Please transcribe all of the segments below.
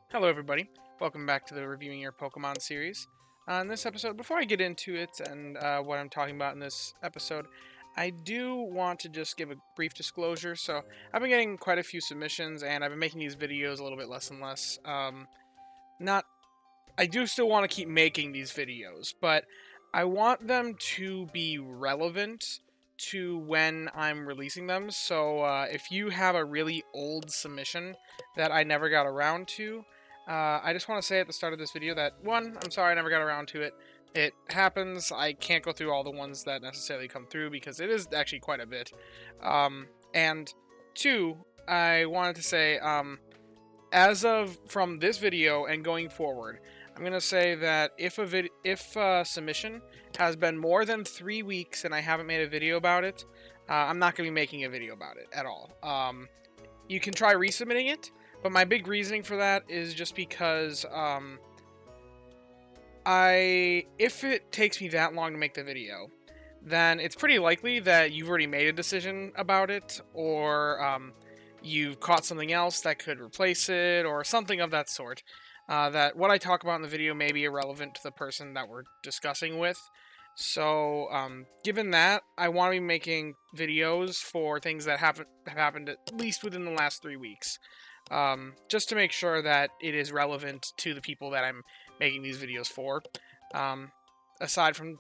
Hello, everybody. Welcome back to the Reviewing Your Pokemon series. In this episode, before I get into it and what I'm talking about in this episode, I do want to just give a brief disclosure. So, I've been getting quite a few submissions, and I've been making these videos a little bit less and less. Not, I do still want to keep making these videos, but I want them to be relevant to when I'm releasing them. So, if you have a really old submission that I never got around to, I just want to say at the start of this video that, one, I'm sorry I never got around to it. It happens. I can't go through all the ones that necessarily come through because it is actually quite a bit. And two, I wanted to say, as of from this video and going forward, I'm gonna say that if a submission has been more than 3 weeks and I haven't made a video about it, I'm not gonna be making a video about it at all. You can try resubmitting it, but my big reasoning for that is just because if it takes me that long to make the video, then it's pretty likely that you've already made a decision about it, or you've caught something else that could replace it, or something of that sort. That what I talk about in the video may be irrelevant to the person that we're discussing with. So, given that, I want to be making videos for things that have happened at least within the last 3 weeks. Just to make sure that it is relevant to the people that I'm making these videos for, aside from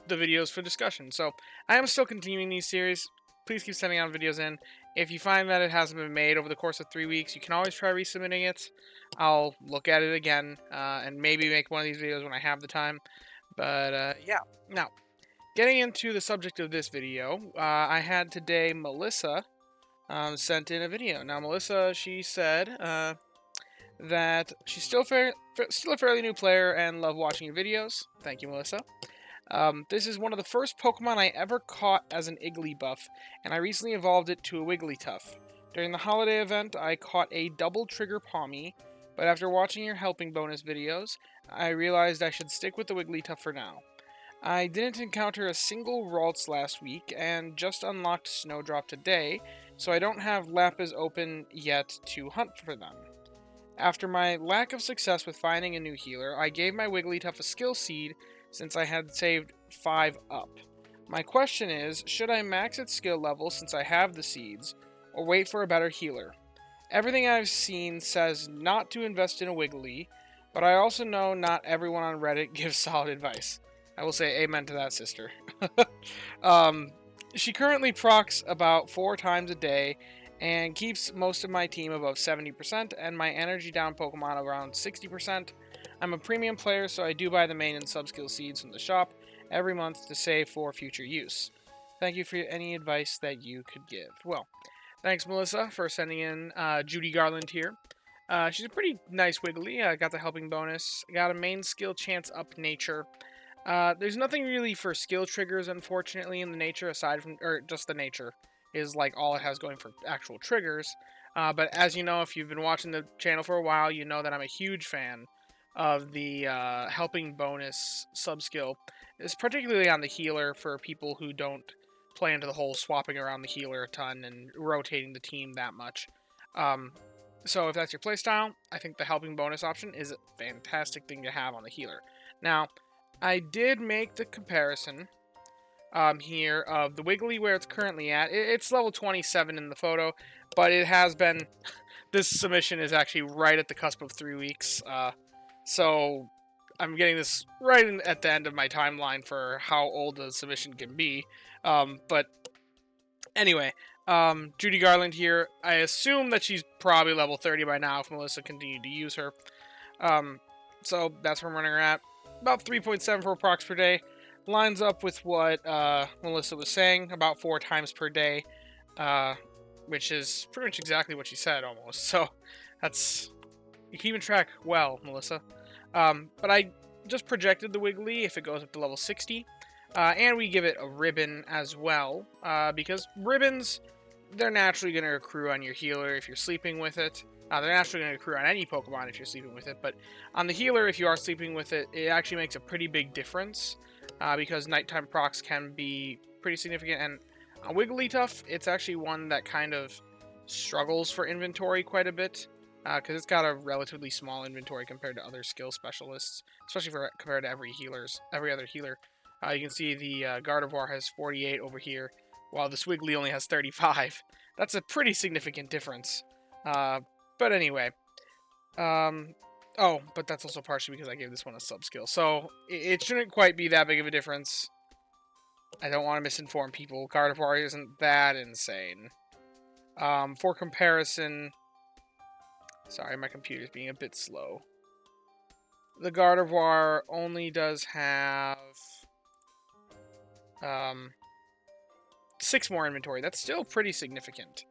the videos for discussion. So, I am still continuing these series. Please keep sending out videos in. If you find that it hasn't been made over the course of 3 weeks, you can always try resubmitting it. I'll look at it again, and maybe make one of these videos when I have the time. But, yeah. Now, getting into the subject of this video, I had today Melissa sent in a video. Now, Melissa, she said that she's still a fairly new player and love watching your videos. Thank you, Melissa. This is one of the first Pokemon I ever caught as an Wigglybuff, and I recently evolved it to a Wigglytuff. During the holiday event, I caught a double trigger Palmy, but after watching your helping bonus videos, I realized I should stick with the Wigglytuff for now. I didn't encounter a single Ralts last week, and just unlocked Snowdrop today, so I don't have Lapis open yet to hunt for them. After my lack of success with finding a new healer, I gave my Wigglytuff a skill seed since I had saved 5 up. My question is, should I max its skill level since I have the seeds, or wait for a better healer? Everything I've seen says not to invest in a Wiggly, but I also know not everyone on Reddit gives solid advice. I will say amen to that, sister. She currently procs about 4 times a day, and keeps most of my team above 70%, and my energy down Pokemon around 60%. I'm a premium player, so I do buy the main and sub-skill seeds from the shop every month to save for future use. Thank you for any advice that you could give. Well, thanks, Melissa, for sending in Judy Garland here. She's a pretty nice Wiggly. Got the helping bonus. Got a main skill chance up nature. There's nothing really for skill triggers, unfortunately, in the nature aside from, or just the nature is like all it has going for actual triggers. But as you know, if you've been watching the channel for a while, you know that I'm a huge fan of the helping bonus sub-skill. It's particularly on the healer for people who don't play into the whole swapping around the healer a ton and rotating the team that much. So if that's your playstyle, I think the helping bonus option is a fantastic thing to have on the healer. Now, I did make the comparison here of the Wiggly where it's currently at. It's level 27 in the photo, but it has been... This submission is actually right at the cusp of 3 weeks, so I'm getting this right at the end of my timeline for how old the submission can be. But anyway, Judy Garland here. I assume that she's probably level 30 by now if Melissa continued to use her. So that's where I'm running her at. About 3.74 procs per day. Lines up with what Melissa was saying, about 4 times per day, which is pretty much exactly what she said, almost. So that's... You're keeping track well, Melissa. But I just projected the Wiggly if it goes up to level 60. And we give it a ribbon as well, because ribbons, they're naturally going to accrue on your healer if you're sleeping with it. They're naturally going to accrue on any Pokemon if you're sleeping with it, but on the healer, if you are sleeping with it, it actually makes a pretty big difference, because nighttime procs can be pretty significant, and on Wigglytuff, it's actually one that kind of struggles for inventory quite a bit. because it's got a relatively small inventory compared to other skill specialists, especially compared to every other healer. You can see the Gardevoir has 48 over here, while the Wiggly only has 35. That's a pretty significant difference. But anyway, oh, but that's also partially because I gave this one a sub skill, so it shouldn't quite be that big of a difference. I don't want to misinform people. Gardevoir isn't that insane. For comparison, sorry, my computer's being a bit slow. The Gardevoir only does have 6 more inventory. That's still pretty significant.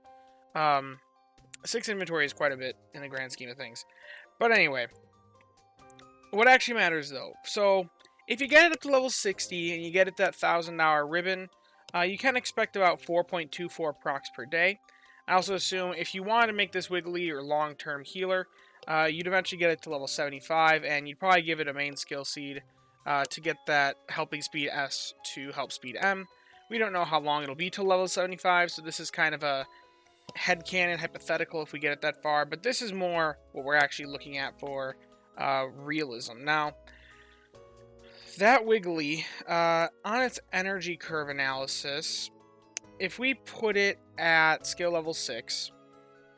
6 inventory is quite a bit in the grand scheme of things. But anyway, what actually matters though, so if you get it up to level 60 and you get it that $1,000 ribbon, you can expect about 4.24 procs per day. I also assume if you want to make this Wiggly your long-term healer, you'd eventually get it to level 75, and you'd probably give it a main skill seed to get that helping speed S to help speed M. We don't know how long it'll be till level 75, so this is kind of a headcanon hypothetical if we get it that far, but this is more what we're actually looking at for realism. Now, that Wiggly, on its energy curve analysis, if we put it at skill level 6,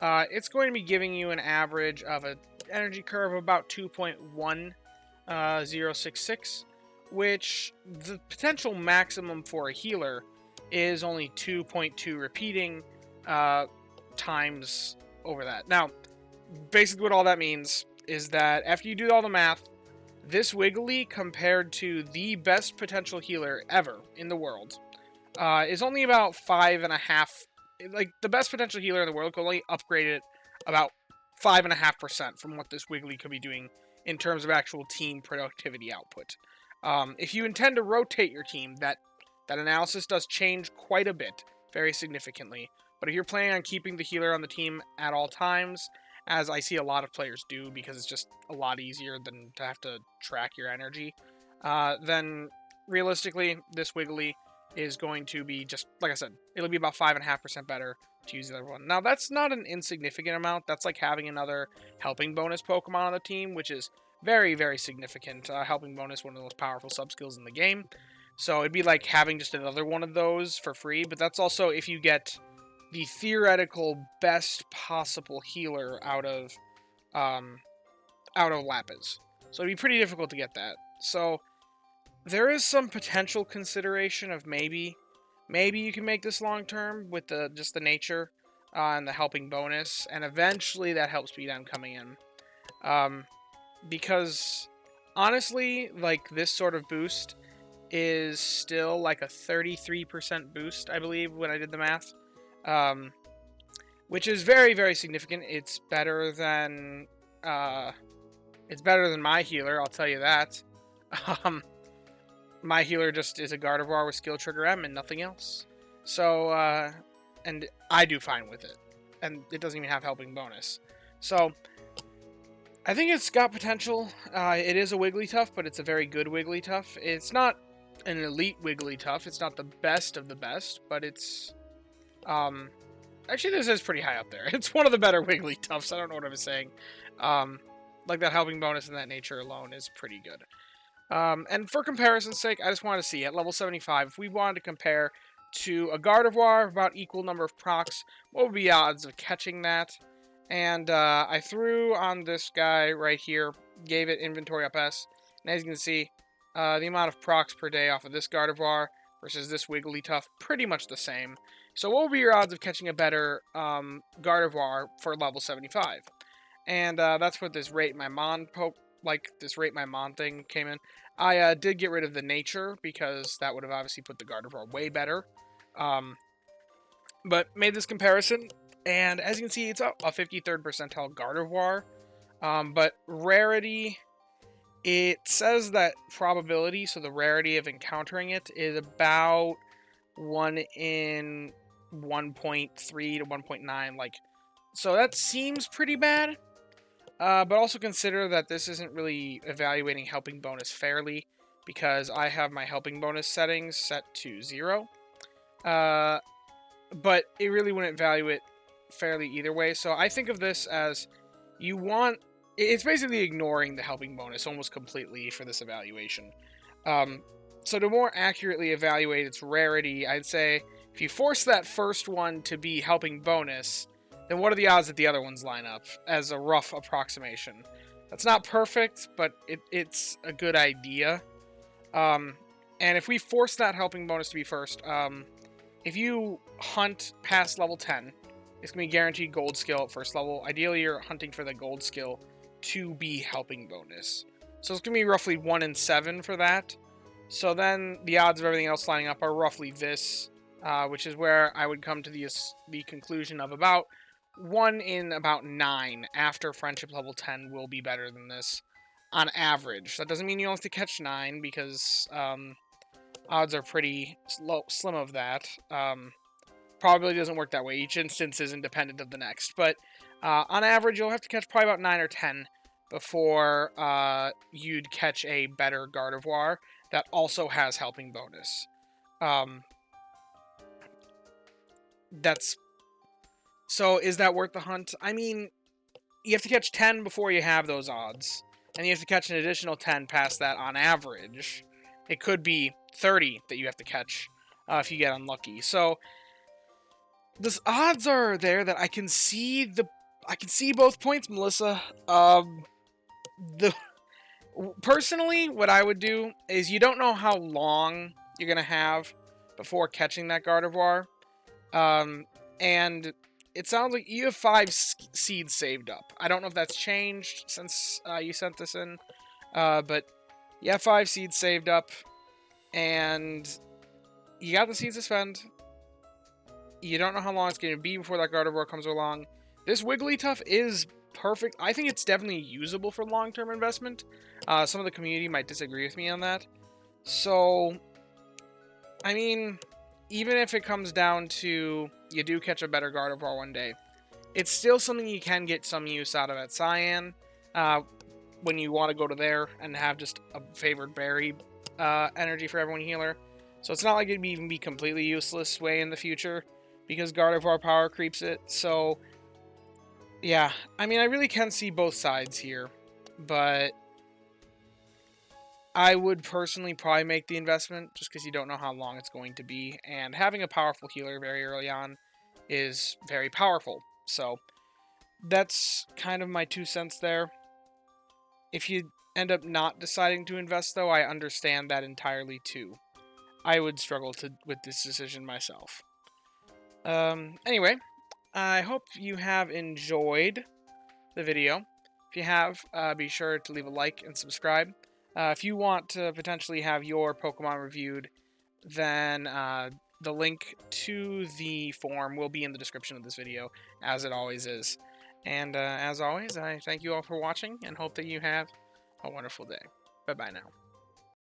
it's going to be giving you an average of an energy curve of about 2.1066, which the potential maximum for a healer is only 2.2 repeating times over that. Now, basically what all that means is that after you do all the math, this Wiggly, compared to the best potential healer ever in the world, is only about 5.5. Like, the best potential healer in the world could only upgrade it about 5.5% from what this Wiggly could be doing in terms of actual team productivity output. If you intend to rotate your team, that analysis does change quite a bit, very significantly. But if you're planning on keeping the healer on the team at all times, as I see a lot of players do because it's just a lot easier than to have to track your energy, then realistically, this Wiggly is going to be just, like I said, it'll be about 5.5% better to use the other one. Now, that's not an insignificant amount. That's like having another helping bonus Pokemon on the team, which is very, very significant. Helping bonus, one of the most powerful sub-skills in the game. So it'd be like having just another one of those for free, but that's also if you get the theoretical best possible healer out of Lapis. So it'd be pretty difficult to get that. So there is some potential consideration of maybe you can make this long term with just the nature and the helping bonus, and eventually that help speed M coming in. Because honestly, like, this sort of boost is still like a 33% boost, I believe, when I did the math. Which is very, very significant. It's better than my healer, I'll tell you that. My healer just is a Gardevoir with skill trigger M and nothing else. So, and I do fine with it. And it doesn't even have helping bonus. So, I think it's got potential. It is a Wigglytuff, but it's a very good Wigglytuff. It's not an elite Wigglytuff. It's not the best of the best, but it's... actually, this is pretty high up there. It's one of the better Wigglytuffs. I don't know what I'm saying. Like, that helping bonus and that nature alone is pretty good. And for comparison's sake, I just wanted to see, at level 75, if we wanted to compare to a Gardevoir of about equal number of procs, what would be the odds of catching that? And I threw on this guy right here, gave it inventory up S, and as you can see, the amount of procs per day off of this Gardevoir versus this Wigglytuff, pretty much the same. So what would be your odds of catching a better Gardevoir for level 75? And that's what this Rate My Mon thing came in. I did get rid of the nature because that would have obviously put the Gardevoir way better. But made this comparison, and as you can see, it's a 53rd percentile Gardevoir. But rarity, it says that probability, so the rarity of encountering it, is about 1 in 1.3 to 1.9. Like, so that seems pretty bad. But also consider that this isn't really evaluating helping bonus fairly, because I have my helping bonus settings set to 0. But it really wouldn't value it fairly either way. So I think of this as, you want... It's basically ignoring the helping bonus almost completely for this evaluation. So to more accurately evaluate its rarity, I'd say if you force that first one to be helping bonus, then what are the odds that the other ones line up, as a rough approximation? That's not perfect, but it's a good idea. And if we force that helping bonus to be first, if you hunt past level 10, it's going to be guaranteed gold skill at first level. Ideally, you're hunting for the gold skill to be helping bonus. So it's going to be roughly 1 in 7 for that. So then the odds of everything else lining up are roughly this, which is where I would come to the conclusion of about 1 in about 9 after friendship level 10 will be better than this on average. That doesn't mean you only have to catch 9, because odds are pretty slim of that. Probably doesn't work that way. Each instance is independent of the next. But on average, you'll have to catch probably about 9 or 10 before you'd catch a better Gardevoir that also has helping bonus. So is that worth the hunt? I mean, you have to catch 10 before you have those odds. And you have to catch an additional 10 past that on average. It could be 30 that you have to catch if you get unlucky. So the odds are there that I can see both points, Melissa. Personally, what I would do is, you don't know how long you're gonna have before catching that Gardevoir, and it sounds like you have 5 seeds saved up. I don't know if that's changed since you sent this in, but you have 5 seeds saved up, and you got the seeds to spend. You don't know how long it's going to be before that Gardevoir comes along. This Wigglytuff is perfect. I think it's definitely usable for long-term investment. Some of the community might disagree with me on that. So, I mean, even if it comes down to you do catch a better Gardevoir one day, it's still something you can get some use out of at Cyan when you want to go to there and have just a favored berry energy for everyone healer. So it's not like it'd even be completely useless way in the future, because Gardevoir power creeps it. So, yeah. I mean, I really can see both sides here, but I would personally probably make the investment, just because you don't know how long it's going to be, and having a powerful healer very early on is very powerful. So, that's kind of my 2 cents there. If you end up not deciding to invest, though, I understand that entirely, too. I would struggle with this decision myself. Anyway, I hope you have enjoyed the video. If you have, be sure to leave a like and subscribe. If you want to potentially have your Pokemon reviewed, then the link to the form will be in the description of this video, as it always is. And as always, I thank you all for watching and hope that you have a wonderful day. Bye-bye now.